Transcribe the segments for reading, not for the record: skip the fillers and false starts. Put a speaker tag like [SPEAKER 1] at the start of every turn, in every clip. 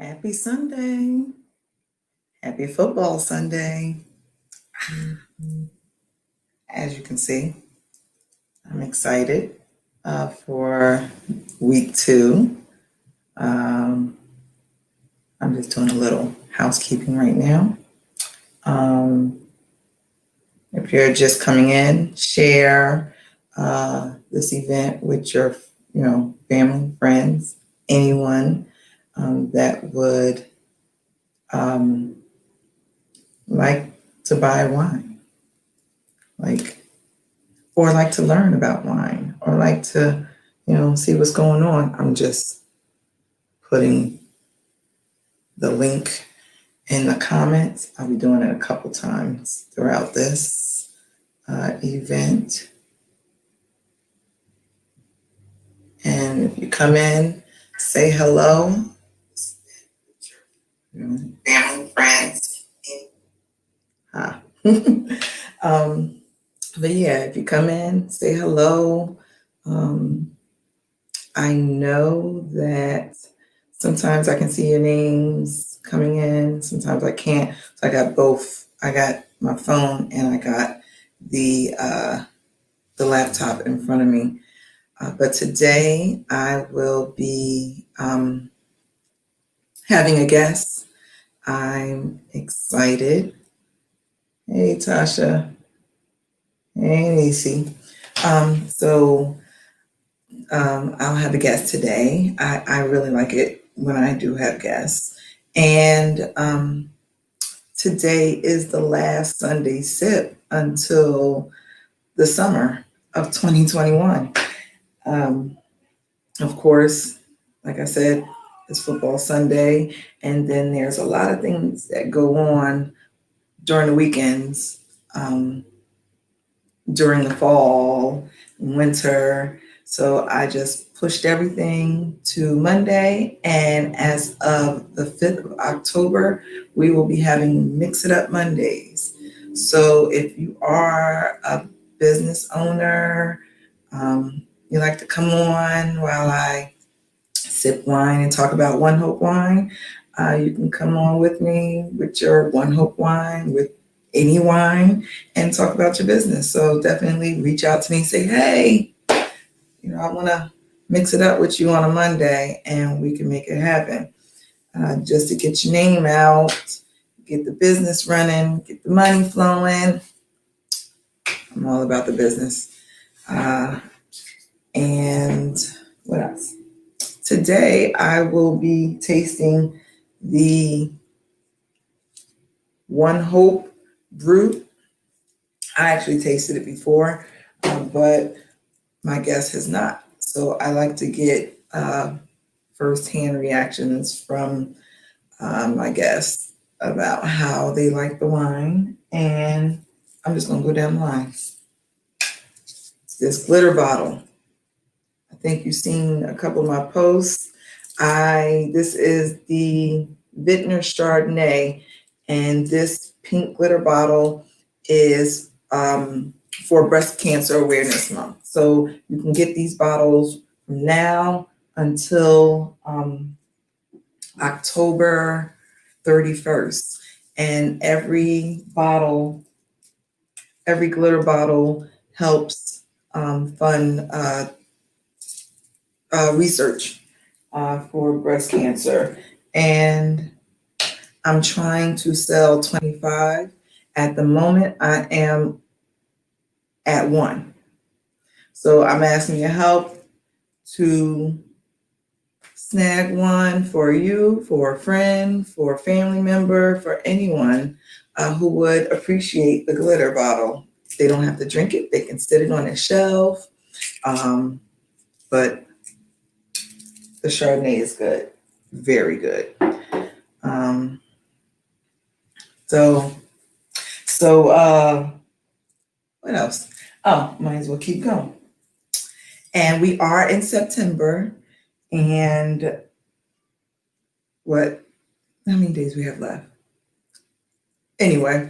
[SPEAKER 1] Happy Sunday. Happy football Sunday. As you can see, I'm excited for week 2. Um, I'm just doing a little housekeeping right now. If you're just coming in, share this event with your, family, friends, anyone that would like to buy wine, or like to learn about wine, or like to, see what's going on. I'm just putting the link in the comments. I'll be doing it a couple times throughout this event. And if you come in, say hello. Family, friends. But yeah, if you come in, say hello. I know that sometimes I can see your names coming in, sometimes I can't. So I got both. I got my phone and I got the laptop in front of me. But today I will be having a guest. I'm excited. Hey, Tasha. Hey, Nisi. I'll have a guest today. I really like it when I do have guests. And today is the last Sunday sip until the summer of 2021. Of course, like I said, it's football Sunday, and then there's a lot of things that go on during the weekends, during the fall, winter. So I just pushed everything to Monday, and as of the 5th of October, we will be having Mix It Up Mondays. So if you are a business owner, you like to come on while I sip wine and talk about One Hope Wine, you can come on with me with your One Hope Wine, with any wine, and talk about your business. So definitely reach out to me and say, hey, I want to mix it up with you on a Monday and we can make it happen. Just to get your name out, get the business running, get the money flowing. I'm all about the business. And what else? Today I will be tasting the One Hope Brew. I actually tasted it before, but my guest has not. So I like to get firsthand reactions from my guests about how they like the wine. And I'm just going to go down the line. It's this glitter bottle. I think you've seen a couple of my posts. This is the Vintner Chardonnay, and this pink glitter bottle is for Breast Cancer Awareness Month. So you can get these bottles from now until October 31st. And every glitter bottle helps fund research for breast cancer. And I'm trying to sell 25. At the moment, I am at 1. So I'm asking your help to snag one for you, for a friend, for a family member, for anyone who would appreciate the glitter bottle. They don't have to drink it. They can sit it on a shelf. But the Chardonnay is good. Very good. So what else? Oh, might as well keep going. And we are in September, and how many days we have left? Anyway,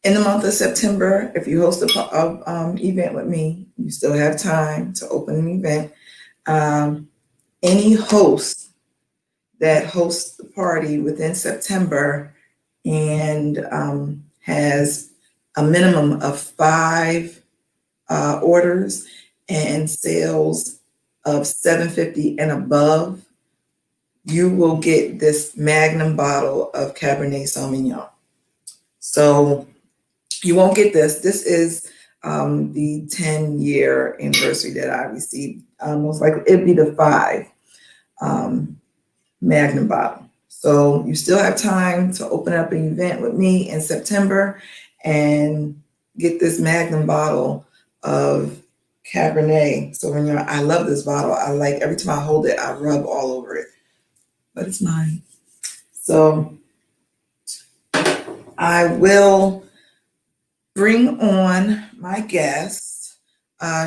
[SPEAKER 1] in the month of September, if you host a event with me, you still have time to open an event. Any host that hosts the party within September and has a minimum of 5 orders and sales of 750 and above, you will get this magnum bottle of Cabernet Sauvignon. So you won't get this. This is the 10-year anniversary that I received. Most likely it'd be the 5 magnum bottle. So you still have time to open up an event with me in September and get this magnum bottle of Cabernet Sauvignon. I love this bottle. I like every time I hold it, I rub all over it. But it's mine. So I will bring on my guest.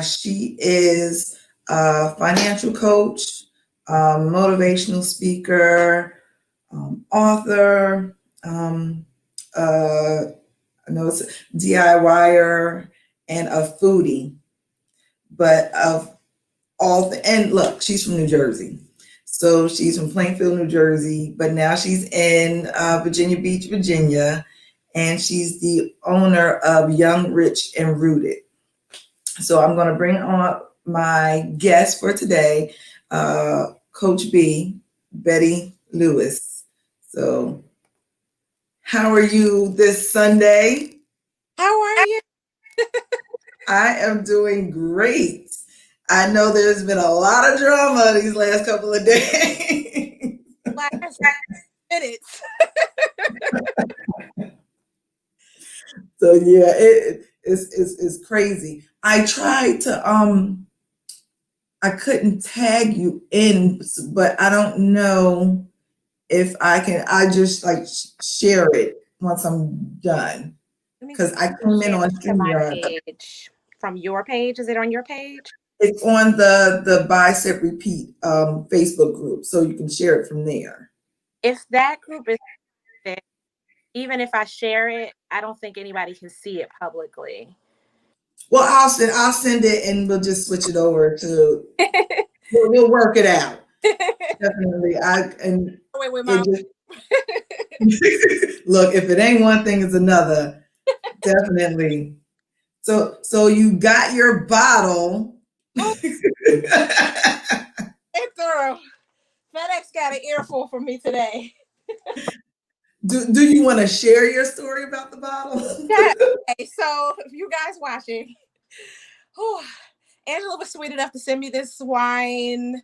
[SPEAKER 1] She is a financial coach, motivational speaker, author, I know it's a DIYer, and a foodie. But of and look, she's from New Jersey. So she's from Plainfield, New Jersey, but now she's in Virginia Beach, Virginia, and she's the owner of Young, Rich, and Rooted. So I'm going to bring on my guest for today, Coach B, Betty Lewis. So, how are you this Sunday?
[SPEAKER 2] How are you?
[SPEAKER 1] I am doing great. I know there's been a lot of drama these last couple of days.
[SPEAKER 2] Last minutes.
[SPEAKER 1] So yeah, it's crazy. I tried to I couldn't tag you in, but I don't know if I can. I just like share it once I'm done because I came in on StreamYard.
[SPEAKER 2] Page. From your page? Is it on your page?
[SPEAKER 1] It's on the Bicep Repeat Facebook group, so you can share it from there.
[SPEAKER 2] If that group is there, even if I share it, I don't think anybody can see it publicly.
[SPEAKER 1] Well, I'll send it, and we'll just switch it over to. We'll work it out. Definitely, look, if it ain't one thing, it's another. Definitely. So you got your bottle.
[SPEAKER 2] Hey, girl, FedEx got an earful for me today.
[SPEAKER 1] Do you want to share your story about the bottle?
[SPEAKER 2] Yeah. Okay, so if you guys watching, Angela was sweet enough to send me this wine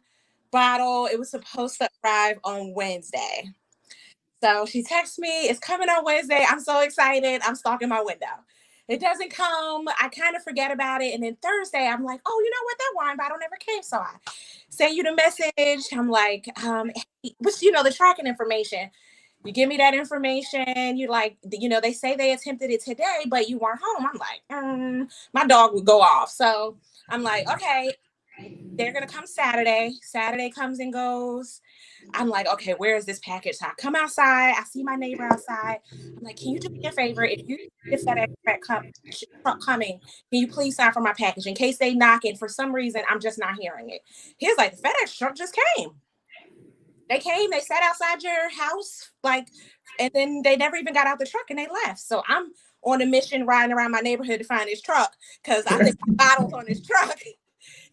[SPEAKER 2] bottle. It was supposed to arrive on Wednesday. So she texts me, it's coming on Wednesday. I'm so excited. I'm stalking my window. It doesn't come. I kind of forget about it. And then Thursday, I'm like, oh, you know what? That wine bottle never came. So I send you the message. I'm like, hey, what's, the tracking information? You give me that information. You like, they say they attempted it today, but you weren't home. I'm like, my dog would go off. So I'm like, okay, they're going to come Saturday. Saturday comes and goes. I'm like, okay, where is this package? So I come outside. I see my neighbor outside. I'm like, can you do me a favor? If you get FedEx truck coming, can you please sign for my package in case they knock it? For some reason, I'm just not hearing it. He's like, the FedEx truck just came. They came, they sat outside your house, and then they never even got out the truck and they left. So I'm on a mission riding around my neighborhood to find his truck because I think the bottles on his truck.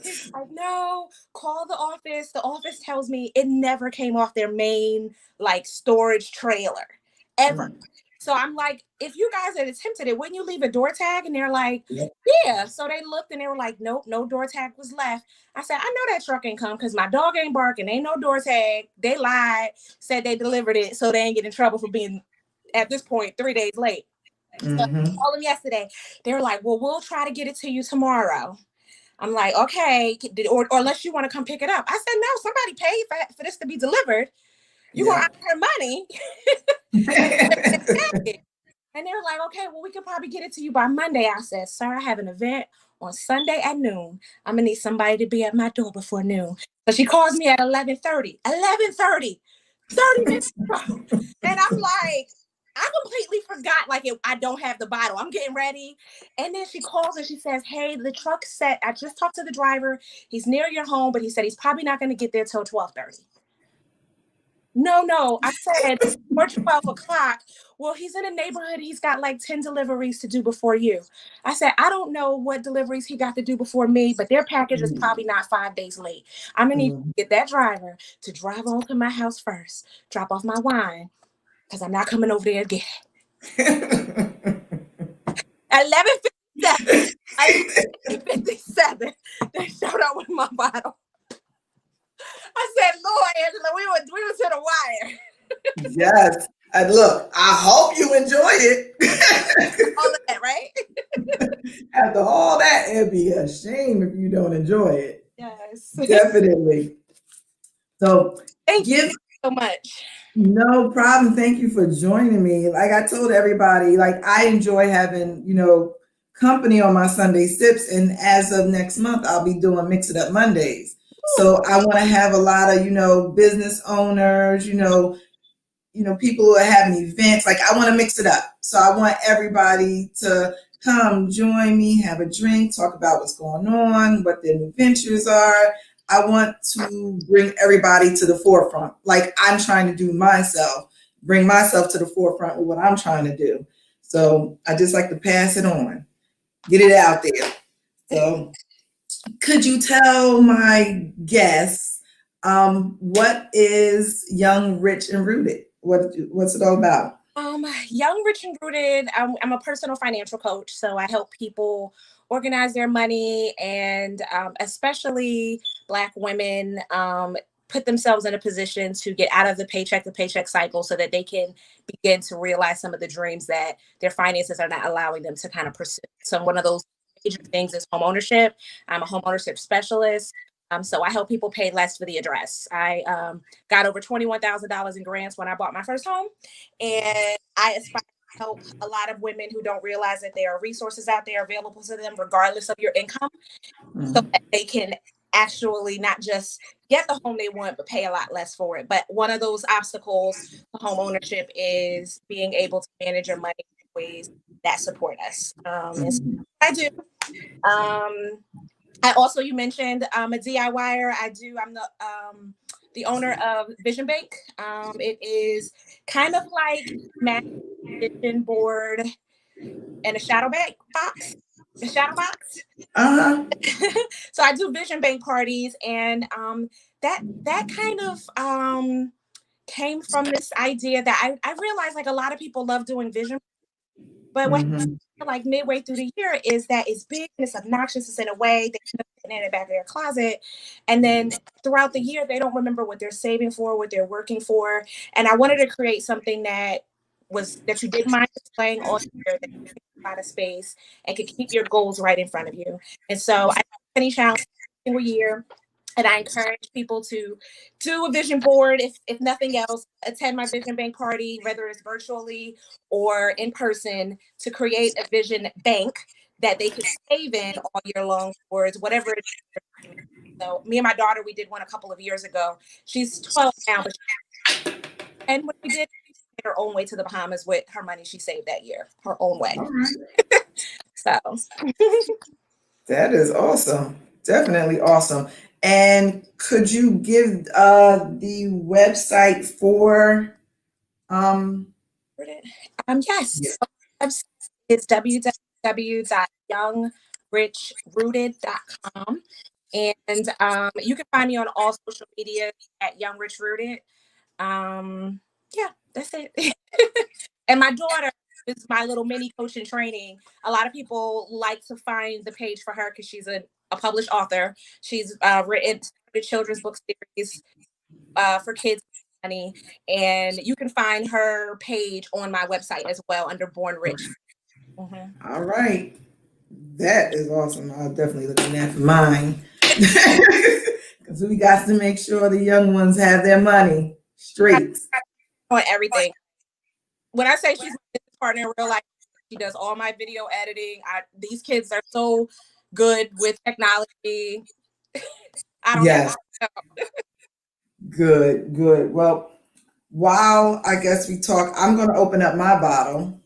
[SPEAKER 2] He's like, no, call the office. The office tells me it never came off their main storage trailer ever. So I'm like, if you guys had attempted it, wouldn't you leave a door tag? And they're like, yeah. So they looked and they were like, nope, no door tag was left. I said, I know that truck ain't come because my dog ain't barking. Ain't no door tag. They lied, said they delivered it, so they ain't get in trouble for being, at this point, 3 days late. So I called them yesterday. They were like, well, we'll try to get it to you tomorrow. I'm like, okay, or unless you want to come pick it up. I said, no, somebody paid for this to be delivered. You want her money. And they were like, okay, well, we could probably get it to you by Monday. I said, sir, I have an event on Sunday at noon. I'm going to need somebody to be at my door before noon. So she calls me at 11:30. 11:30. 30 minutes ago. And I'm like, I completely forgot, I don't have the bottle. I'm getting ready. And then she calls and she says, hey, the truck's set. I just talked to the driver. He's near your home, but he said he's probably not going to get there till 12:30. No. I said before 12 o'clock. Well, he's in a neighborhood. He's got like 10 deliveries to do before you. I said, I don't know what deliveries he got to do before me, but their package is probably not 5 days late. I'm going to need to get that driver to drive on to my house first, drop off my wine, because I'm not coming over there again. 11:57. 11:57. They showed up with my bottle. I said, Lord, Angela, we were to the wire.
[SPEAKER 1] Yes. And look, I hope you enjoy it.
[SPEAKER 2] All of that, right?
[SPEAKER 1] After all that, it'd be a shame if you don't enjoy it.
[SPEAKER 2] Yes.
[SPEAKER 1] Definitely. So
[SPEAKER 2] Thank you so much.
[SPEAKER 1] No problem. Thank you for joining me. Like I told everybody, like I enjoy having, company on my Sunday sips. And as of next month, I'll be doing Mix It Up Mondays. So I want to have a lot of, business owners, people who are having events. Like I want to mix it up. So I want everybody to come join me, have a drink, talk about what's going on, what their new ventures are. I want to bring everybody to the forefront. Like I'm trying to do myself, bring myself to the forefront with what I'm trying to do. So I just like to pass it on, get it out there. So could you tell my guests what is Young, Rich, and Rooted? What's it all about?
[SPEAKER 2] Young, Rich, and Rooted. I'm a personal financial coach, so I help people organize their money, and especially Black women put themselves in a position to get out of the paycheck to paycheck cycle, so that they can begin to realize some of the dreams that their finances are not allowing them to kind of pursue. So one of those major things is home ownership. I'm a home ownership specialist. So I help people pay less for the address. I got over $21,000 in grants when I bought my first home, and I aspire to help a lot of women who don't realize that there are resources out there available to them, regardless of your income, so that they can actually not just get the home they want, but pay a lot less for it. But one of those obstacles to home ownership is being able to manage your money in ways that support us. And so I do. I also, you mentioned a DIYer. I'm the owner of Vision Bank. It is kind of like Mac vision board and a shadow bank box. The shadow box. So I do vision bank parties, and that kind of came from this idea that I realized like a lot of people love doing vision, but what like midway through the year is that it's big and it's obnoxious, it's in a way they end up putting it in the back of their closet, and then throughout the year they don't remember what they're saving for, what they're working for. And I wanted to create something that you didn't mind displaying all year, that you could find a space and could keep your goals right in front of you. And so I have a challenge every single year, and I encourage people to do a vision board. If nothing else, attend my vision bank party, whether it's virtually or in person, to create a vision bank that they can save in all year long towards whatever it is. So me and my daughter, we did one a couple of years ago. She's 12 now, and when we did her own way to the Bahamas with her money she saved that year, her own way. So
[SPEAKER 1] that is awesome. Definitely awesome. And could you give the website for
[SPEAKER 2] yes. It's www.youngrichrooted.com. And you can find me on all social media at Young Rich Rooted. Yeah, that's it. And my daughter is my little mini coaching training. A lot of people like to find the page for her because she's a published author. She's written a children's book series for kids money, and you can find her page on my website as well under Born Rich.
[SPEAKER 1] All right, that is awesome. I'll definitely look at that for mine, because we got to make sure the young ones have their money straight
[SPEAKER 2] on everything. When I say she's my business partner in real life, she does all my video editing. These kids are so good with technology. I don't know.
[SPEAKER 1] Good. Well, while I guess we talk, I'm going to open up my bottle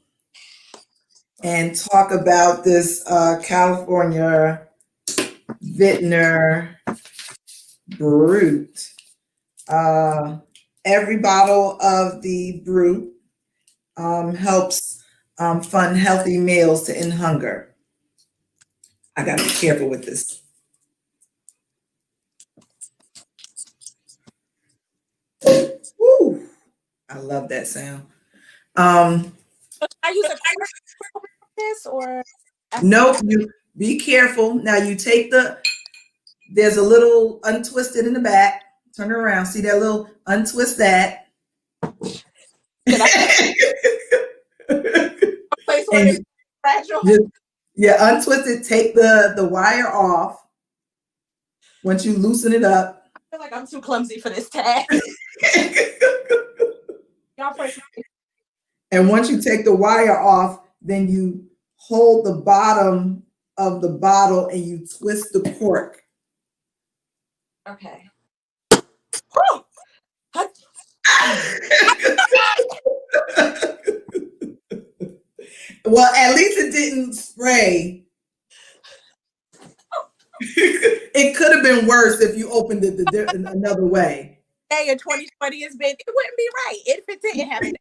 [SPEAKER 1] and talk about this California Vintner Brut. every bottle of the brew helps fund healthy meals to end hunger. I gotta be careful with this. Woo! I love that sound.
[SPEAKER 2] I use a for this or
[SPEAKER 1] Nope, you be careful. Now you take there's a little untwisted in the back. Turn it around. See that little untwist that.
[SPEAKER 2] place where it's fragile.
[SPEAKER 1] Yeah, untwist it, take the wire off. Once you loosen it up.
[SPEAKER 2] I feel like I'm too clumsy for this task. Y'all pray for me.
[SPEAKER 1] And once you take the wire off, then you hold the bottom of the bottle and you twist the cork.
[SPEAKER 2] Okay.
[SPEAKER 1] Well, at least it didn't spray. It could have been worse if you opened it another way.
[SPEAKER 2] Hey, in 2020 has been, it wouldn't be right if it didn't happen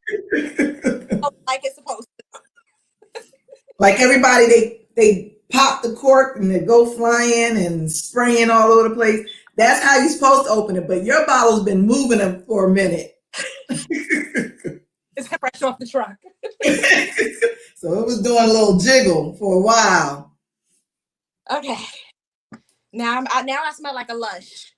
[SPEAKER 2] like it's supposed to.
[SPEAKER 1] Like everybody, they pop the cork and they go flying and spraying all over the place. That's how you're supposed to open it, but your bottle's been moving them for a minute.
[SPEAKER 2] It's fresh off the truck.
[SPEAKER 1] So it was doing a little jiggle for a while.
[SPEAKER 2] Okay. Now I smell like a lush.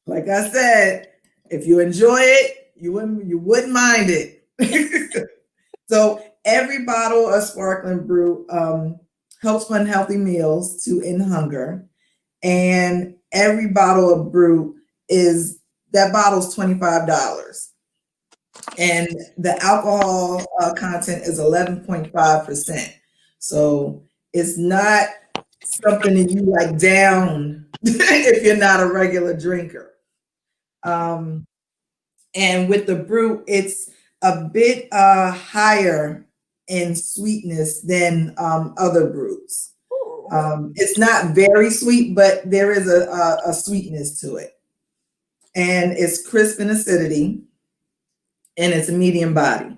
[SPEAKER 1] Like I said, if you enjoy it, you wouldn't mind it. So every bottle of sparkling brew helps fund healthy meals to end hunger, and every bottle of brew bottle's $25, and the alcohol content is 11.5%. So it's not something that you like down if you're not a regular drinker. And with the brew, it's a bit higher in sweetness than other brews. It's not very sweet, but there is a sweetness to it. And it's crisp in acidity, and it's a medium body.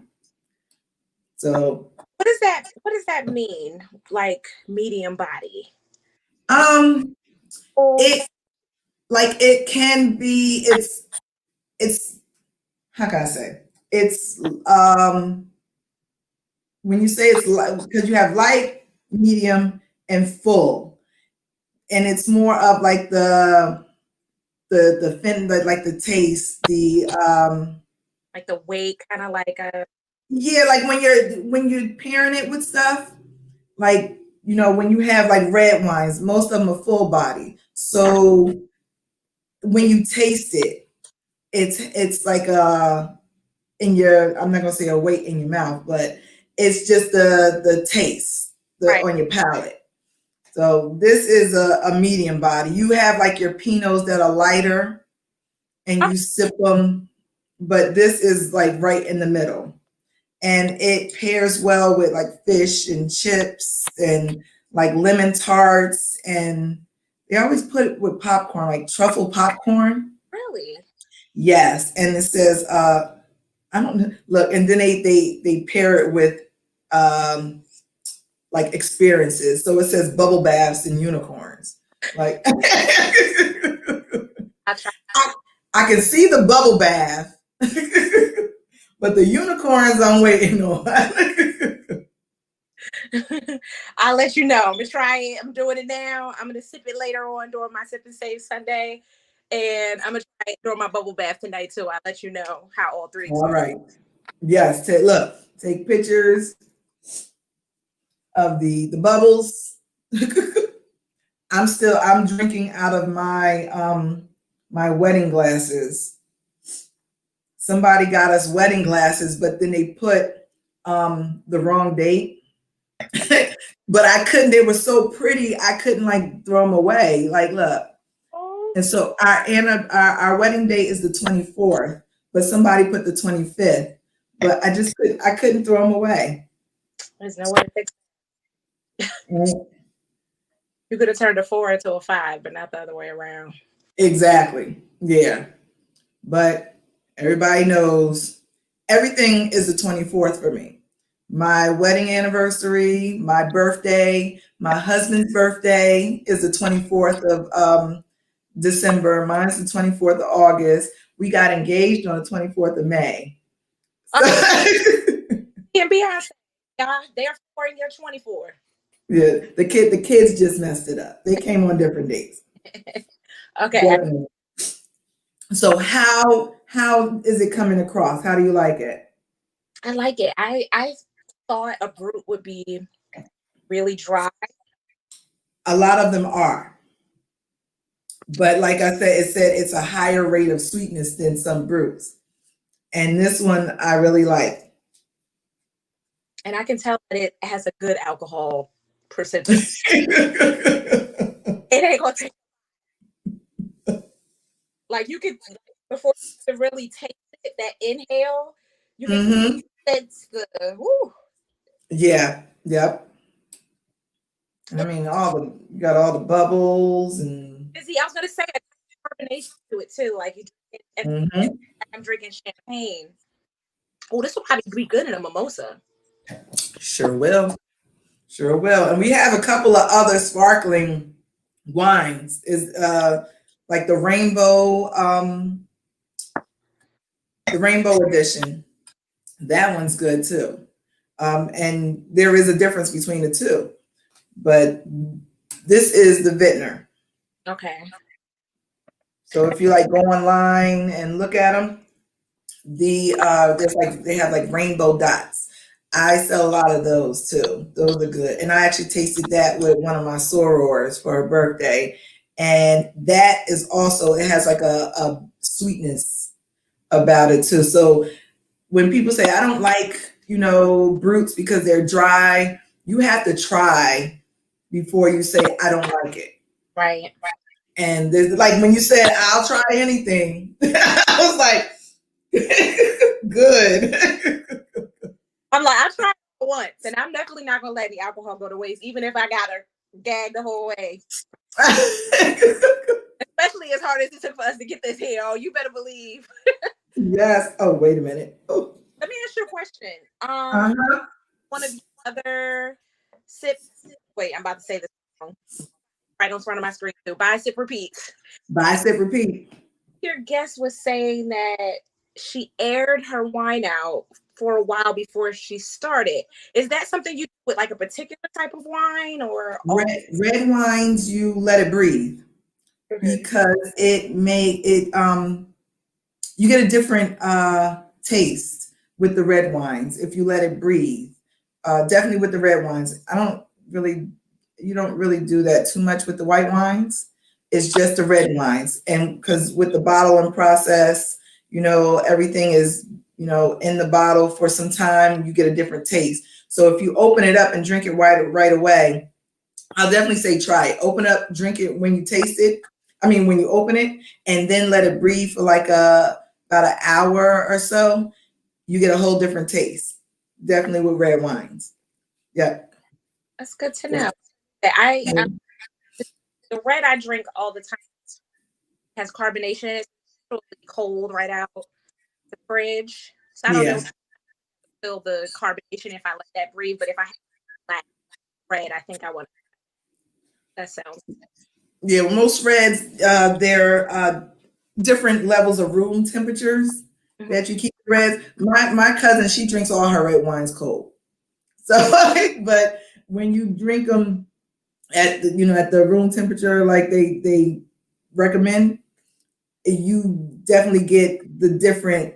[SPEAKER 1] So
[SPEAKER 2] what does that mean? Like medium body?
[SPEAKER 1] It can be, it's how can I say? It's when you say it's light, because you have light, medium, and full, and it's more of like the taste,
[SPEAKER 2] like the weight, kind of like a
[SPEAKER 1] like when you're pairing it with stuff, like when you have like red wines, most of them are full body. So when you taste it, it's like I'm not gonna say a weight in your mouth, but it's just the taste
[SPEAKER 2] right
[SPEAKER 1] on your palate. So this is a medium body. You have like your Pinots that are lighter and you sip them, but this is like right in the middle. And it pairs well with like fish and chips and like lemon tarts, and they always put it with popcorn, like truffle popcorn.
[SPEAKER 2] Really?
[SPEAKER 1] Yes. And it says I don't know, look, and then they pair it with like experiences. So it says bubble baths and unicorns. Like I can see the bubble bath, but the unicorns I'm waiting on.
[SPEAKER 2] I'll let you know. I'm gonna try it. I'm doing it now. I'm gonna sip it later on during my Sip and Save Sunday, and I'm gonna try it during my bubble bath tonight too. I'll let you know how all three.
[SPEAKER 1] All right. Yes. Take pictures of the bubbles. I'm drinking out of my my wedding glasses. Somebody got us wedding glasses, but then they put the wrong date. But I couldn't, they were so pretty, I couldn't like throw them away. Like, look. And so our wedding date is the 24th, but somebody put the 25th. But I couldn't throw them away.
[SPEAKER 2] There's no way to fix it. You could have turned a 4 into a 5, but not the other way around.
[SPEAKER 1] Exactly. Yeah. But everybody knows everything is the 24th for me. My wedding anniversary, my birthday, my husband's birthday is the 24th of December. Mine's the 24th of August. We got engaged on the 24th of May. So,
[SPEAKER 2] And Beyonce, y'all, they're 4 and you're 24.
[SPEAKER 1] yeah, the kids just messed it up. They came on different dates.
[SPEAKER 2] Okay.
[SPEAKER 1] Definitely. So how is it coming across? How do you like it?
[SPEAKER 2] I like it. I thought a brute would be really dry.
[SPEAKER 1] A lot of them are. But like I said, it said it's a higher rate of sweetness than some brutes. And this one I really like.
[SPEAKER 2] And I can tell that it has a good alcohol percentage. It ain't gonna take, like, you could, before you really taste it, that inhale, you can
[SPEAKER 1] Hmm.
[SPEAKER 2] sense the woo.
[SPEAKER 1] Yeah. Yep. I mean, you got all the bubbles and
[SPEAKER 2] Busy. I was gonna say a carbonation to it too. Like you drink it,
[SPEAKER 1] mhm.
[SPEAKER 2] I'm drinking champagne. Oh, this will probably be good in a mimosa.
[SPEAKER 1] Sure will. Sure will. And we have a couple of other sparkling wines. Is like the rainbow edition. That one's good too. And there is a difference between the two. But this is the Vintner.
[SPEAKER 2] Okay.
[SPEAKER 1] So if you like go online and look at them, there's like they have like rainbow dots. I sell a lot of those too. Those are good. And I actually tasted that with one of my sorors for her birthday. And that is also, it has like a sweetness about it too. So when people say, I don't like, brutes because they're dry, you have to try before you say, I don't like it.
[SPEAKER 2] Right.
[SPEAKER 1] And there's like when you said, I'll try anything, I was like, good.
[SPEAKER 2] I'm like, I tried it once, and I'm definitely not gonna let the alcohol go to waste, even if I gotta gag the whole way. Especially as hard as it took for us to get this here. Oh, you better believe.
[SPEAKER 1] Yes. Oh, wait a minute. Oh.
[SPEAKER 2] Let me ask you a question.
[SPEAKER 1] Uh-huh.
[SPEAKER 2] One of the other sip. Wait, I'm about to say this wrong. Right on front of my screen too. Buy, sip, repeat.
[SPEAKER 1] Buy, sip, repeat.
[SPEAKER 2] Your guest was saying that she aired her wine out for a while before she started. Is that something you do with like a particular type of wine or all?
[SPEAKER 1] Red wines, you let it breathe
[SPEAKER 2] Mhm.
[SPEAKER 1] because you get a different taste with the red wines if you let it breathe. Definitely with the red wines. You don't really do that too much with the white wines. It's just the red wines. And because with the bottling process, everything is, in the bottle for some time, you get a different taste. So if you open it up and drink it right away, I'll definitely say try it. Open up, drink it when you taste it. I mean, when you open it, and then let it breathe for like about an hour or so. You get a whole different taste. Definitely with red wines. Yeah.
[SPEAKER 2] That's good to know. I
[SPEAKER 1] Yeah.
[SPEAKER 2] the red I drink all the time has carbonation in it. It's totally cold right out the fridge. So I don't know if I feel the carbonation if I let that breathe, but if I have black red, I think I want that sounds.
[SPEAKER 1] Yeah. Well, most reds, they're different levels of room temperatures
[SPEAKER 2] Mhm.
[SPEAKER 1] that you keep reds. My cousin, she drinks all her red wines cold. So, but when you drink them at the room temperature like they recommend, you definitely get the different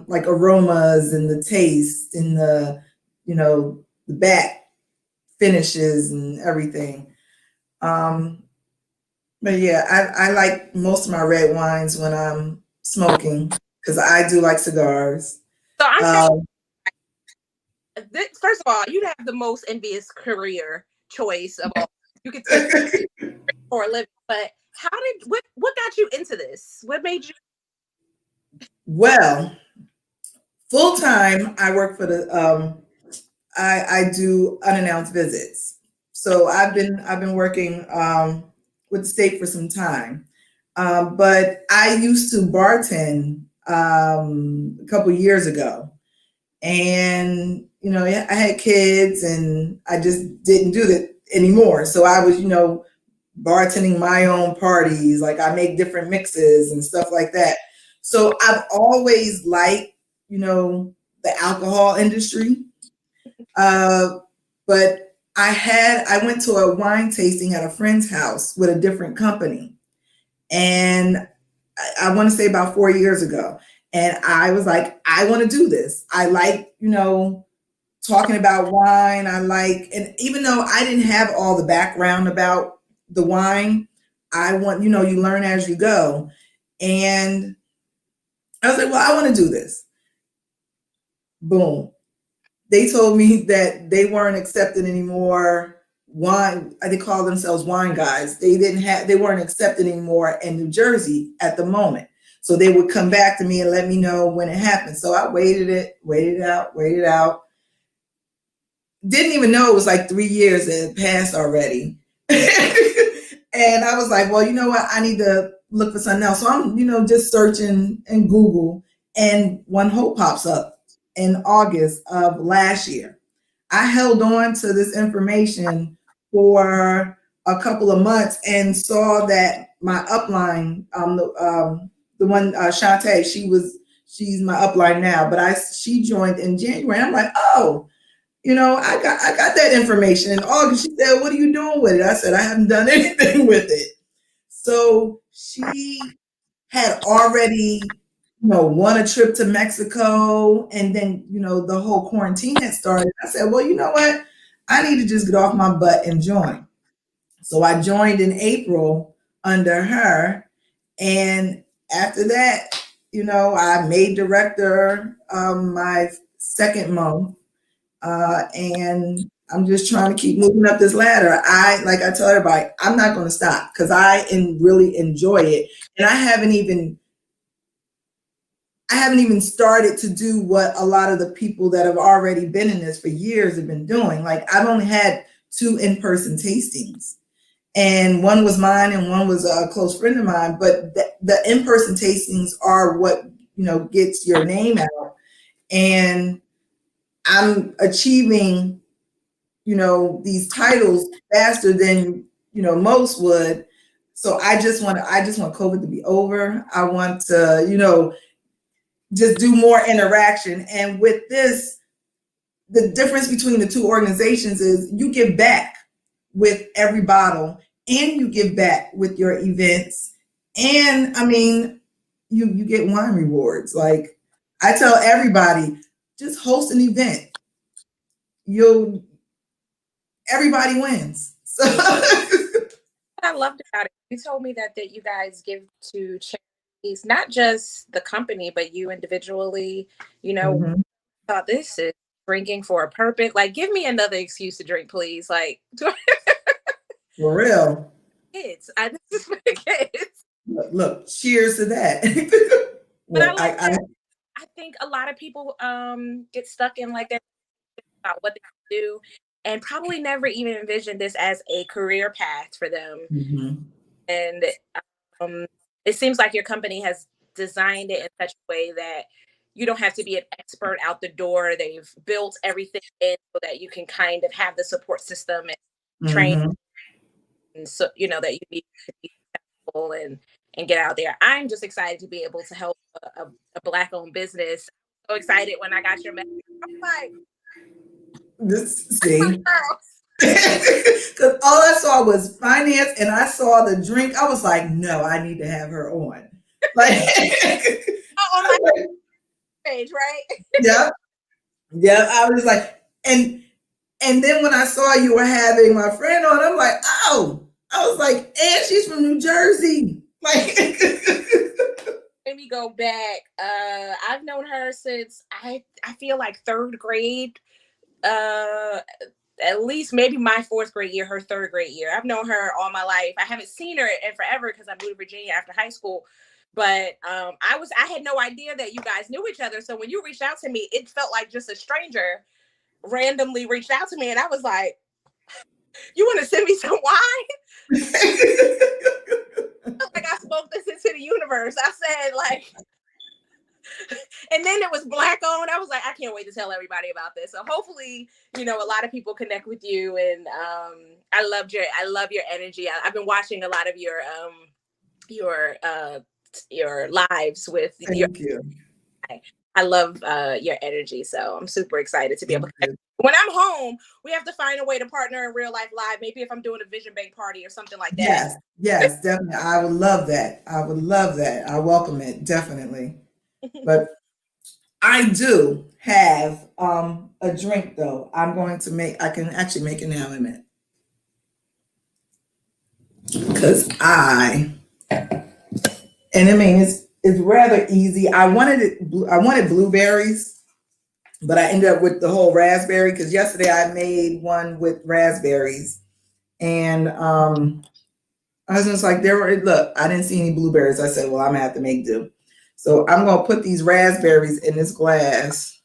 [SPEAKER 1] like aromas and the taste and the back finishes and everything. But yeah, I like most of my red wines when I'm smoking because I do like cigars.
[SPEAKER 2] So I'm
[SPEAKER 1] Um,
[SPEAKER 2] first of all, you have the most envious career choice of all. You could take for a living, but what got you into this? What made you?
[SPEAKER 1] well, full time, I work for I do unannounced visits. So I've been working with the state for some time. But I used to bartend a couple years ago, and I had kids, and I just didn't do that anymore. So I was, bartending my own parties. Like I make different mixes and stuff like that. So I've always liked, the alcohol industry. But I went to a wine tasting at a friend's house with a different company. And I want to say about 4 years ago. And I was like, I want to do this. I like, talking about wine. And even though I didn't have all the background about the wine, I want, you learn as you go. And I was like, well, I want to do this. Boom. They told me that they weren't accepting anymore wine. They call themselves wine guys. They weren't accepted anymore in New Jersey at the moment. So they would come back to me and let me know when it happened. So I waited it out. Didn't even know it was like 3 years that had passed already. And I was like, well, you know what? I need to look for something else. So I'm, just searching in Google, and One Hope pops up in August of last year. I held on to this information for a couple of months and saw that my upline, the one Shantae, she's my upline now, but she joined in January. I'm like, oh, I got that information in August. She said, what are you doing with it? I said, I haven't done anything with it. So she had already, won a trip to Mexico, and then, the whole quarantine had started. I said, well, you know what? I need to just get off my butt and join. So I joined in April under her. And after that, I made director my second month. And I'm just trying to keep moving up this ladder. Like I tell everybody, I'm not going to stop because really enjoy it. And I haven't even started to do what a lot of the people that have already been in this for years have been doing. Like I've only had 2 in-person tastings, and one was mine and one was a close friend of mine. But the in-person tastings are what, gets your name out. And I'm achieving, these titles faster than, most would. So I just want COVID to be over. I want to, just do more interaction. And with this, the difference between the 2 organizations is you give back with every bottle, and you give back with your events. And I mean, you get wine rewards. Like I tell everybody, just host an event. Everybody wins. So
[SPEAKER 2] I loved about it. You told me that you guys give to charities, not just the company, but you individually.
[SPEAKER 1] Mhm.
[SPEAKER 2] Thought this is drinking for a purpose. Like, give me another excuse to drink, please. Like,
[SPEAKER 1] For real.
[SPEAKER 2] kids. This is for the kids.
[SPEAKER 1] Look, cheers to that.
[SPEAKER 2] But I
[SPEAKER 1] Look,
[SPEAKER 2] like that. I think a lot of people get stuck in like that about what they do, and probably never even envisioned this as a career path for them.
[SPEAKER 1] Mhm.
[SPEAKER 2] And it seems like your company has designed it in such a way that you don't have to be an expert out the door. They've built everything in so that you can kind of have the support system and train,
[SPEAKER 1] Mhm.
[SPEAKER 2] and so that you need to be successful and get out there. I'm just excited to be able to help a Black-owned business. So excited when I got your message. I'm like,
[SPEAKER 1] See, because all I saw was finance, and I saw the drink. I was like, no, I need to have her on. Like,
[SPEAKER 2] on my page, right?
[SPEAKER 1] yeah, yeah. I was like, and then when I saw you were having my friend on, I'm like, oh, I was like, and she's from New Jersey. Like,
[SPEAKER 2] Let me go back. I've known her since I feel like third grade. At least maybe my 4th grade year, her 3rd grade year. I've known her all my life. I haven't seen her in forever because I moved to Virginia after high school. But I had no idea that you guys knew each other. So when you reached out to me, it felt like just a stranger randomly reached out to me, and I was like, "You want to send me some wine?" Like I spoke this into the universe. I said, like, and then it was Black owned. I was like, I can't wait to tell everybody about this. So hopefully, a lot of people connect with you. And I love your energy. I've been watching a lot of your lives with
[SPEAKER 1] Thank you.
[SPEAKER 2] I love your energy. So I'm super excited to be able to
[SPEAKER 1] Thank you.
[SPEAKER 2] when I'm home, we have to find a way to partner in real life live. Maybe if I'm doing a Vision Bank party or something like that.
[SPEAKER 1] Yes, definitely. I would love that. I welcome it, definitely. But I do have a drink though. I can actually make it now in a minute. It's rather easy. I wanted blueberries, but I ended up with the whole raspberry because yesterday I made one with raspberries, and I was just like, look, I didn't see any blueberries. I said, well, I'm gonna have to make do. So I'm gonna put these raspberries in this glass.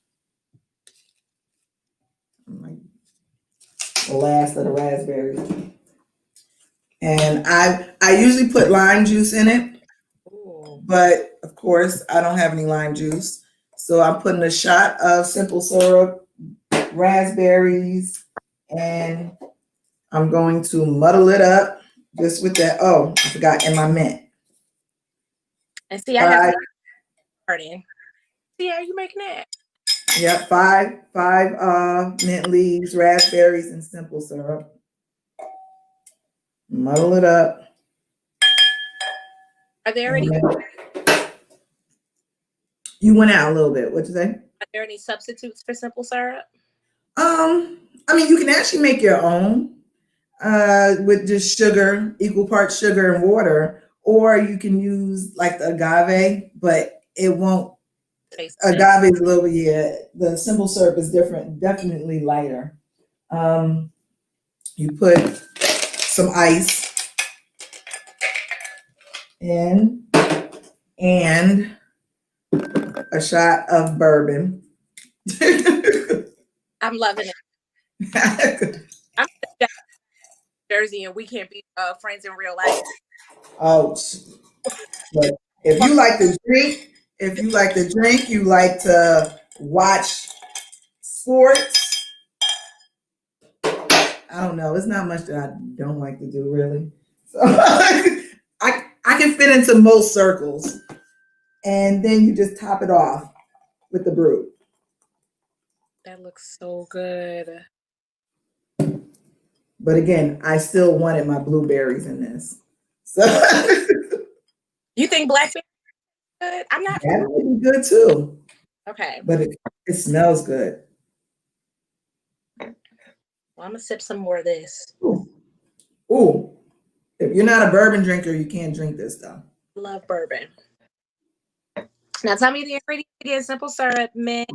[SPEAKER 1] The last of the raspberries, and I usually put lime juice in it, but of course I don't have any lime juice. So I'm putting a shot of simple syrup, raspberries, and I'm going to muddle it up just with that. Oh, I forgot, and my mint.
[SPEAKER 2] And see, I got party. See, are you making that?
[SPEAKER 1] Yep, five mint leaves, raspberries, and simple syrup. Muddle it up.
[SPEAKER 2] Are there any?
[SPEAKER 1] You went out a little bit. What'd you say?
[SPEAKER 2] Are there any substitutes for simple syrup?
[SPEAKER 1] I mean, you can actually make your own with just sugar, equal parts sugar and water, or you can use like the agave, but it won't. Agave is a little, the simple syrup is different, definitely lighter. You put some ice in and a shot of bourbon.
[SPEAKER 2] I'm loving it. I'm from Jersey and we can't be friends in real life.
[SPEAKER 1] Oh, but if you like to drink, you like to watch sports. I don't know. It's not much that I don't like to do, really. So I can fit into most circles, and then you just top it off with the brew.
[SPEAKER 2] That looks so good.
[SPEAKER 1] But again, I still wanted my blueberries in this. So
[SPEAKER 2] you think blackberry is good? I'm not.
[SPEAKER 1] That would be good too.
[SPEAKER 2] Okay.
[SPEAKER 1] But it smells good.
[SPEAKER 2] Well, I'm gonna sip some more of this.
[SPEAKER 1] Ooh. If you're not a bourbon drinker, you can't drink this though.
[SPEAKER 2] Love bourbon. Now tell me the ingredients again. Simple syrup, mint.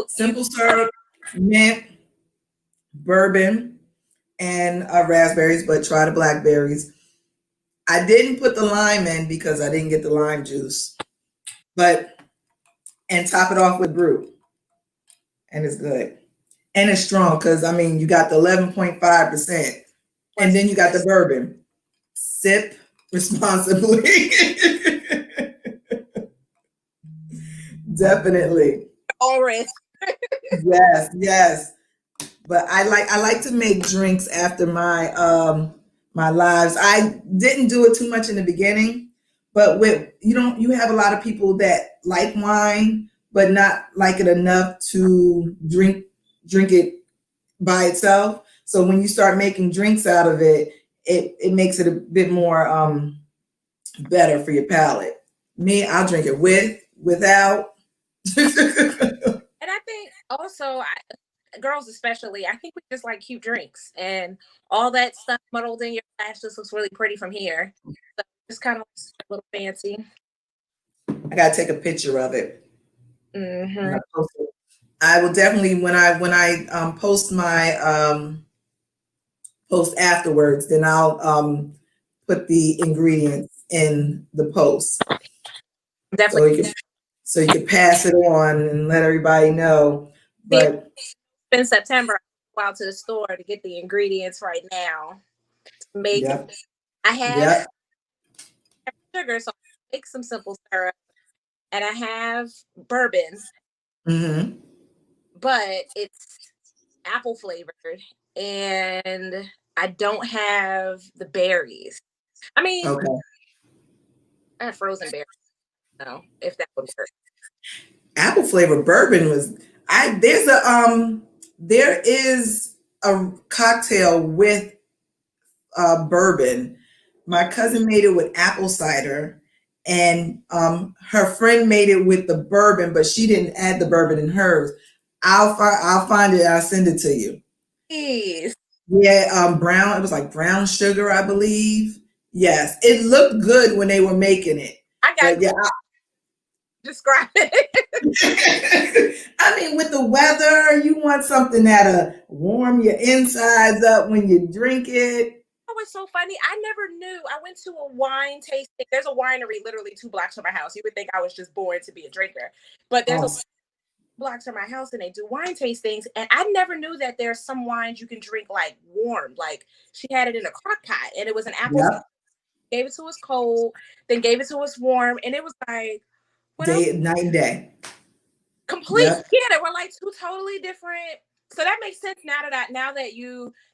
[SPEAKER 1] Simple syrup, mint, bourbon, and raspberries, but try the blackberries. I didn't put the lime in because I didn't get the lime juice, and top it off with brew. And it's good. And it's strong because, I mean, you got the 11.5%, and then you got the bourbon. Sip responsibly. Definitely.
[SPEAKER 2] Orange.
[SPEAKER 1] Yes. But I like to make drinks after my my lives. I didn't do it too much in the beginning, but you have a lot of people that like wine, but not like it enough to drink it by itself. So when you start making drinks out of it, it makes it a bit more better for your palate. Me, I'll drink it without.
[SPEAKER 2] And I think also, girls especially, I think we just like cute drinks, and all that stuff muddled in your glass just looks really pretty from here. So it's kind of a little fancy.
[SPEAKER 1] I gotta take a picture of it.
[SPEAKER 2] Mm-hmm.
[SPEAKER 1] I will definitely when I post my post afterwards, then I'll put the ingredients in the post.
[SPEAKER 2] Definitely.
[SPEAKER 1] So you can pass it on and let everybody know. But
[SPEAKER 2] in September, I go out to the store to get the ingredients right now. Make
[SPEAKER 1] yep.
[SPEAKER 2] I have sugar, so I make some simple syrup, and I have bourbon,
[SPEAKER 1] Mm-hmm.
[SPEAKER 2] but it's apple flavored, and I don't have the berries. I mean,
[SPEAKER 1] Okay.
[SPEAKER 2] I have frozen berries, though, if that would work.
[SPEAKER 1] Apple flavor bourbon was there is a cocktail with bourbon. My cousin made it with apple cider, and her friend made it with the bourbon, but she didn't add the bourbon in hers. I'll find it. I'll send it to you.
[SPEAKER 2] Please.
[SPEAKER 1] Yeah, brown. It was like brown sugar, I believe. Yes, it looked good when they were making it,
[SPEAKER 2] I got
[SPEAKER 1] but yeah,
[SPEAKER 2] describe it.
[SPEAKER 1] I mean, with the weather, you want something that'll warm your insides up when you drink it.
[SPEAKER 2] Oh, it's so funny. I never knew. I went to a wine tasting. There's a winery literally 2 blocks from my house. You would think I was just born to be a drinker, but there's a
[SPEAKER 1] Oh,
[SPEAKER 2] blocks from my house and they do wine tastings. And I never knew that there's some wines you can drink like warm. Like she had it in a crock pot and it was an apple.
[SPEAKER 1] yep.
[SPEAKER 2] Gave it to us cold, then gave it to us warm, and it was like what else?
[SPEAKER 1] Night and day.
[SPEAKER 2] Complete.
[SPEAKER 1] Yep.
[SPEAKER 2] Yeah, they were like two totally different. So that makes sense now that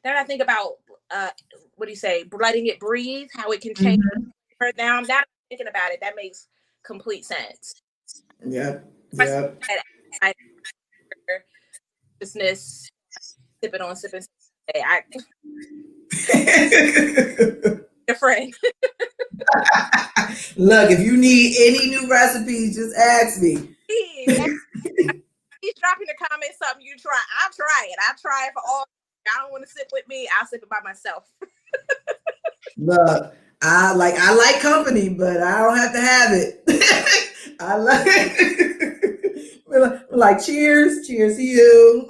[SPEAKER 2] I think about what do you say, letting it breathe, how it can change.
[SPEAKER 1] Mhm.
[SPEAKER 2] Now I'm not thinking about it. That makes complete sense.
[SPEAKER 1] Yep.
[SPEAKER 2] I
[SPEAKER 1] Yep.
[SPEAKER 2] I business sipping on sipping. I your friend.
[SPEAKER 1] Look, if you need any new recipes, just ask me.
[SPEAKER 2] He's dropping the comments something you try. I'll try it. I'll try it for all. I don't want to sip with me. I'll sip it by myself.
[SPEAKER 1] Look, I like company, but I don't have to have it. I like cheers to you.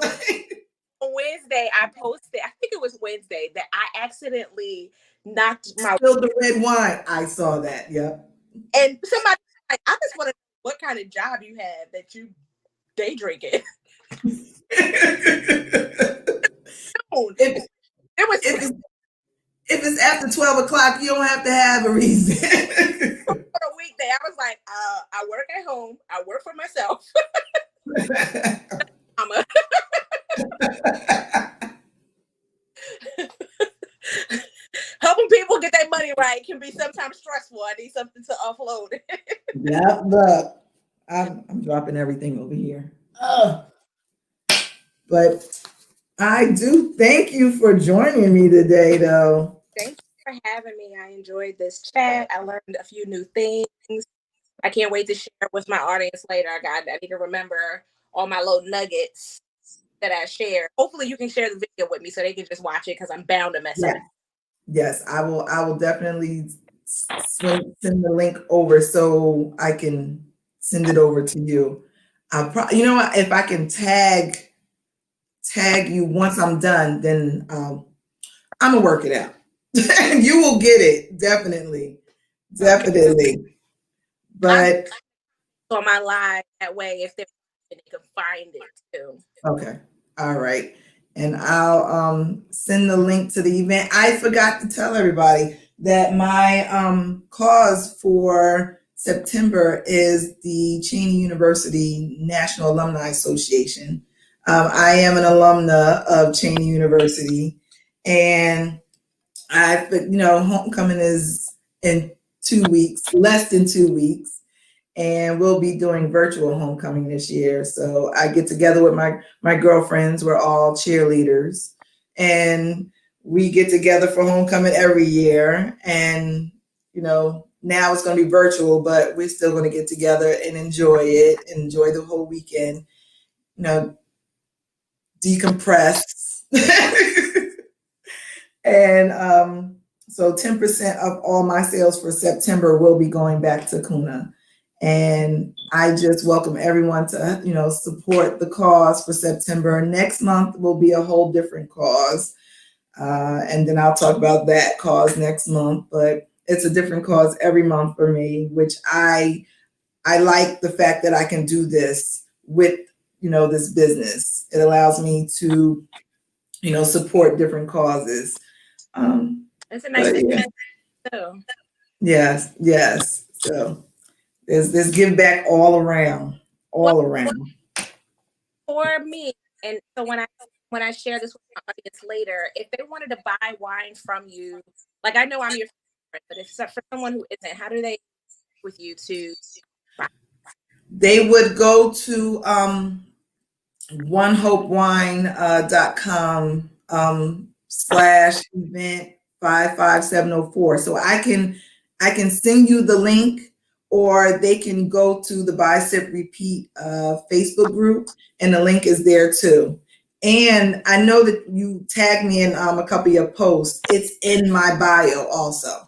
[SPEAKER 2] On Wednesday, I posted, I think it was Wednesday, that I accidentally knocked my
[SPEAKER 1] Spilled the red wine. I saw that. Yep.
[SPEAKER 2] and somebody like, I just want to know what kind of job you have that you day drinking.
[SPEAKER 1] if,
[SPEAKER 2] It was
[SPEAKER 1] if it's after 12 o'clock, you don't have to have a reason.
[SPEAKER 2] for a weekday. I was like, I work at home. I work for myself. Mama. Helping people get their money right can be sometimes stressful. I need something to offload.
[SPEAKER 1] Yeah, look, I'm dropping everything over here. But I do thank you for joining me today, though.
[SPEAKER 2] Thank you for having me. I enjoyed this chat. I learned a few new things. I can't wait to share with my audience later. I need to remember all my little nuggets that I share. Hopefully you can share the video with me so they can just watch it because I'm bound to mess up.
[SPEAKER 1] Yes, I will. I will definitely send the link over so I can send it over to you. You know what? If I can tag you once I'm done, then I'm gonna work it out. You will get it definitely. But
[SPEAKER 2] on my live that way if they can find it too.
[SPEAKER 1] okay, all right. And I'll send the link to the event. I forgot to tell everybody that my cause for September is the Cheney University National Alumni Association. I am an alumna of Cheney University, and homecoming is in 2 weeks, less than 2 weeks. And we'll be doing virtual homecoming this year. So I get together with my girlfriends. We're all cheerleaders, and we get together for homecoming every year. And now it's going to be virtual, but we're still going to get together and enjoy it, enjoy the whole weekend. Decompress. And so 10% of all my sales for September will be going back to Kuna. And I just welcome everyone to, support the cause for September. Next month will be a whole different cause. And then I'll talk about that cause next month. But it's a different cause every month for me, which I like the fact that I can do this with, this business. It allows me to, support different causes.
[SPEAKER 2] It's a nice thing too.
[SPEAKER 1] Yes, yes. So there's give back all around,
[SPEAKER 2] Well,
[SPEAKER 1] all around.
[SPEAKER 2] for me, and so when I share this with my audience later, if they wanted to buy wine from you, like I know I'm your favorite, but if for someone who isn't, how do they with you to buy?
[SPEAKER 1] They would go to onehopewine.com slash event 55704. So I can send you the link, or they can go to the Buy Sip Repeat Facebook group, and the link is there too. And I know that you tagged me in a couple of your posts. It's in my bio also.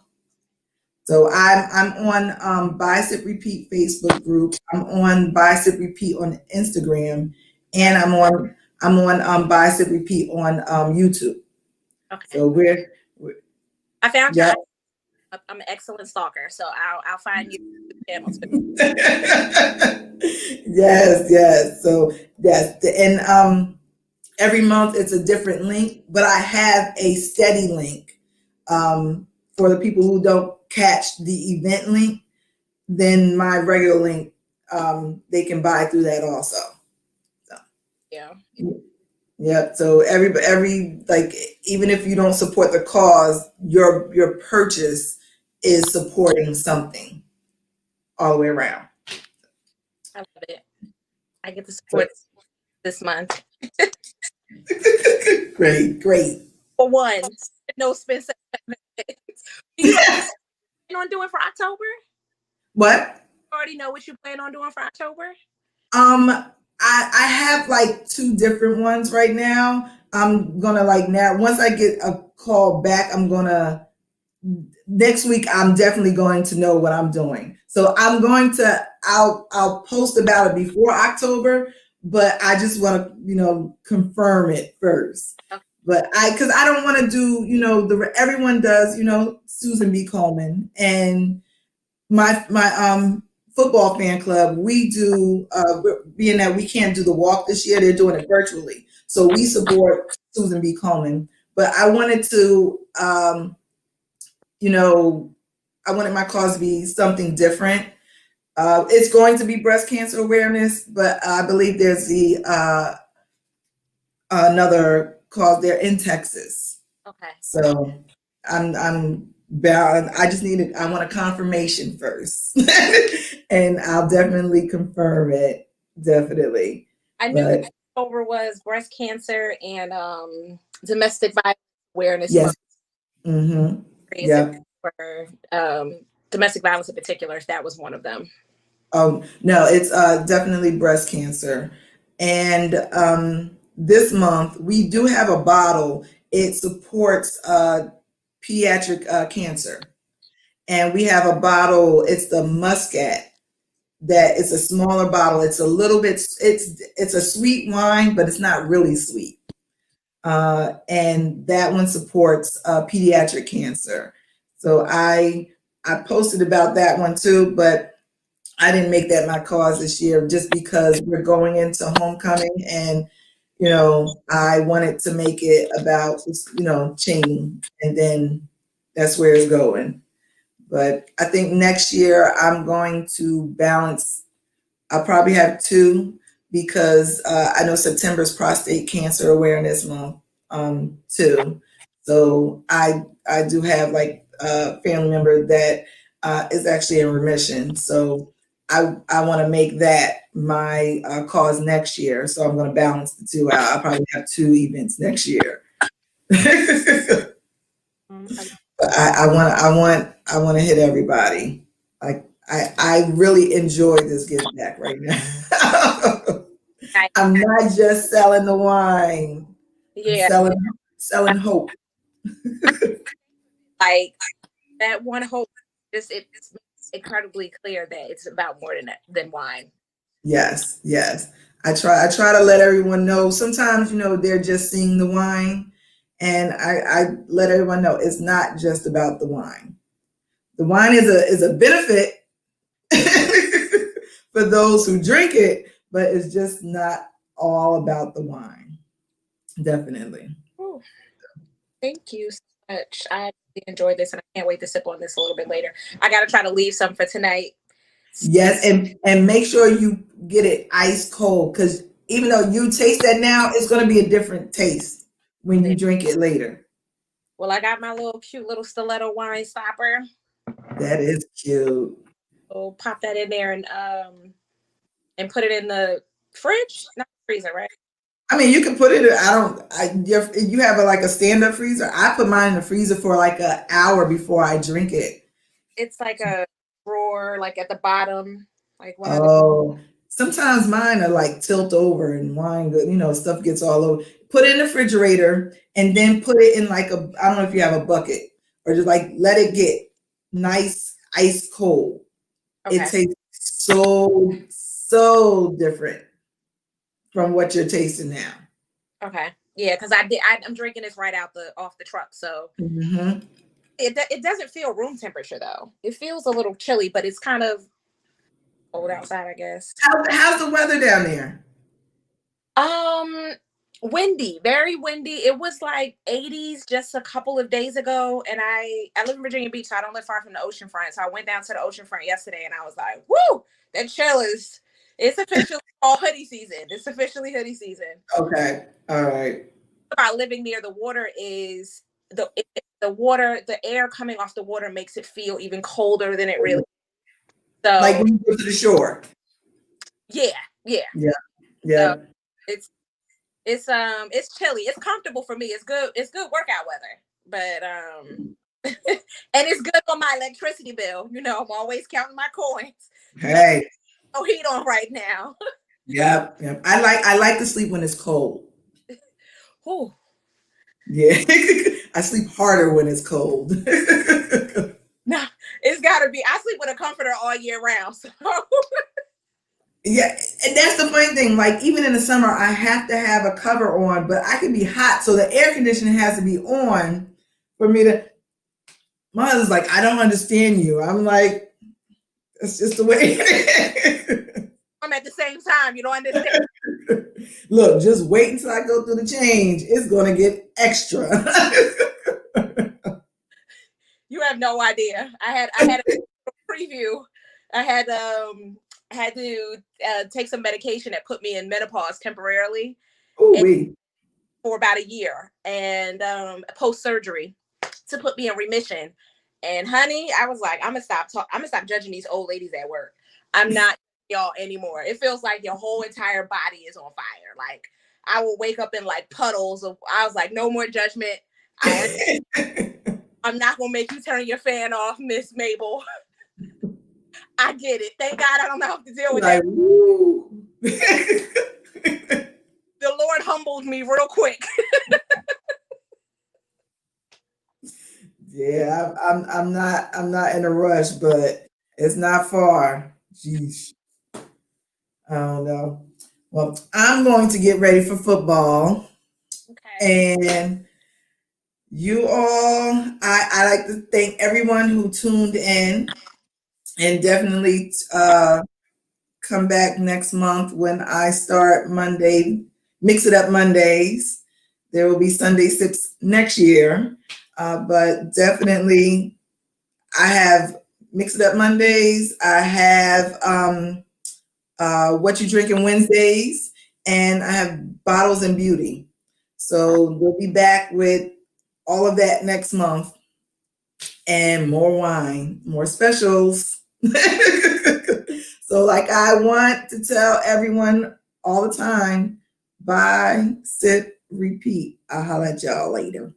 [SPEAKER 1] So I'm on Buy Sip Repeat Facebook group. I'm on Buy Sip Repeat on Instagram, and I'm on Buy Sip Repeat on YouTube.
[SPEAKER 2] Okay,
[SPEAKER 1] So we're
[SPEAKER 2] I found your.
[SPEAKER 1] yeah.
[SPEAKER 2] I'm an excellent stalker, so I'll find you channel too.
[SPEAKER 1] Yes, yes. So yes, and every month it's a different link, but I have a steady link for the people who don't catch the event link. Then my regular link, they can buy through that also. So,
[SPEAKER 2] Yeah.
[SPEAKER 1] yeah. So every like, even if you don't support the cause, your purchase is supporting something all the way around.
[SPEAKER 2] I love it. I get to
[SPEAKER 1] So,
[SPEAKER 2] support this month.
[SPEAKER 1] great, great.
[SPEAKER 2] For one, no Spencer. You know what you plan on doing for October?
[SPEAKER 1] What?
[SPEAKER 2] Already know what you plan on doing for October?
[SPEAKER 1] I have like two different ones right now. I'm gonna like now once I get a call back, I'm gonna next week I'm definitely going to know what I'm doing. So I'm going to I'll post about it before October, but I just want to, confirm it first.
[SPEAKER 2] Okay.
[SPEAKER 1] But because I don't want to do, everyone does, Susan B. Coleman and my football fan club, we do being that we can't do the walk this year, they're doing it virtually. So we support Susan B. Coleman. But I wanted to you know, I wanted my cause to be something different. It's going to be breast cancer awareness, but I believe there's the another cause there in Texas.
[SPEAKER 2] Okay.
[SPEAKER 1] So I'm bound. I want a confirmation first, and I'll definitely confirm it. Definitely,
[SPEAKER 2] I knew
[SPEAKER 1] but
[SPEAKER 2] that October was breast cancer and domestic violence awareness
[SPEAKER 1] yes,
[SPEAKER 2] month.
[SPEAKER 1] mm-hmm,
[SPEAKER 2] Crazy
[SPEAKER 1] yep.
[SPEAKER 2] for domestic violence in particular. That was one of them.
[SPEAKER 1] Oh no, it's definitely breast cancer. And this month we do have a bottle. It supports pediatric cancer, and we have a bottle. It's the Muscat. That it's a smaller bottle. It's a little bit. It's a sweet wine, but it's not really sweet. And that one supports pediatric cancer. So I posted about that one too, but I didn't make that my cause this year just because we're going into homecoming, and I wanted to make it about Cheney, and then that's where it's going. But I think next year I'm going to balance. I'll probably have two because I know September's prostate cancer awareness month too. So I do have like a family member that is actually in remission. So I want to make that my cause next year. So I'm going to balance the two out. I'll probably have two events next year. But I want to hit everybody. Like I really enjoy this give back right now. I'm not just selling the wine. I'm
[SPEAKER 2] Yeah,
[SPEAKER 1] selling hope.
[SPEAKER 2] like that one hope. It's incredibly clear that it's about more than wine.
[SPEAKER 1] Yes, yes. I try to let everyone know. Sometimes, they're just seeing the wine, and I let everyone know it's not just about the wine. The wine is a benefit for those who drink it, but it's just not all about the wine. Definitely.
[SPEAKER 2] Ooh, thank you much. I really enjoyed this and I can't wait to sip on this a little bit later. I gotta try to leave some for tonight.
[SPEAKER 1] Yes, and make sure you get it ice cold, because even though you taste that now, it's going to be a different taste when you drink it later.
[SPEAKER 2] Well, I got my little cute little stiletto wine stopper.
[SPEAKER 1] That is cute.
[SPEAKER 2] So pop that in there and put it in the fridge, not freezer, right?
[SPEAKER 1] I mean, you can put it. You have like a stand-up freezer. I put mine in the freezer for like an hour before I drink it.
[SPEAKER 2] It's like a drawer, like at the bottom, like one of the.
[SPEAKER 1] Oh, sometimes mine are like tilt over and wine, stuff gets all over. Put it in the refrigerator and then put it in like I don't know if you have a bucket, or just like let it get nice ice cold.
[SPEAKER 2] Okay.
[SPEAKER 1] It tastes so different from what you're tasting now.
[SPEAKER 2] Okay. Yeah, because I'm drinking this right off the truck, so it doesn't feel room temperature though. It feels a little chilly, but it's kind of cold outside, I guess.
[SPEAKER 1] How's the weather down there?
[SPEAKER 2] Windy, very windy. It was like 80s just a couple of days ago, and I live in Virginia Beach, so I don't live far from the ocean front. So I went down to the ocean front yesterday, and I was like, "Woo, that chill is." It's officially all hoodie season. It's officially hoodie season.
[SPEAKER 1] Okay, all right.
[SPEAKER 2] About living near the water is the water, the air coming off the water makes it feel even colder than it really is. So
[SPEAKER 1] like when you go to the shore.
[SPEAKER 2] Yeah.
[SPEAKER 1] So
[SPEAKER 2] it's chilly. It's comfortable for me. It's good workout weather. But and it's good on my electricity bill. I'm always counting my coins.
[SPEAKER 1] Hey.
[SPEAKER 2] No heat on right now.
[SPEAKER 1] Yep. I like to sleep when it's cold.
[SPEAKER 2] Ooh.
[SPEAKER 1] Yeah. I sleep harder when it's cold.
[SPEAKER 2] No, it's gotta be. I sleep with a comforter all year round. So.
[SPEAKER 1] Yeah, and that's the funny thing. Like even in the summer, I have to have a cover on, but I can be hot, so the air conditioning has to be on for me to. My husband's like, I don't understand you. I'm like, it's just the way.
[SPEAKER 2] I'm at the same time. You don't understand.
[SPEAKER 1] Look, just wait until I go through the change. It's gonna get extra.
[SPEAKER 2] You have no idea. I had a preview. I had to take some medication that put me in menopause temporarily for about a year, and post surgery to put me in remission. And honey, I was like, I'm gonna stop judging these old ladies at work. I'm not y'all anymore. It feels like your whole entire body is on fire. Like I will wake up in like puddles of. I was like, no more judgment. I'm not gonna make you turn your fan off, Miss Mabel. I get it. Thank God I don't have to deal with that. The Lord humbled me real quick.
[SPEAKER 1] Yeah, I'm not in a rush, but it's not far. Jeez. I don't know. Well, I'm going to get ready for football. Okay. And you all, I like to thank everyone who tuned in, and definitely come back next month when I start Mix It Up Mondays. There will be Sunday Sips next year, but definitely I have Mix It Up Mondays. I have What You Drinking Wednesdays, and I have Bottles and Beauty. So we'll be back with all of that next month, and more wine, more specials. So like I want to tell everyone all the time, buy, sip, repeat. I'll holler at y'all later.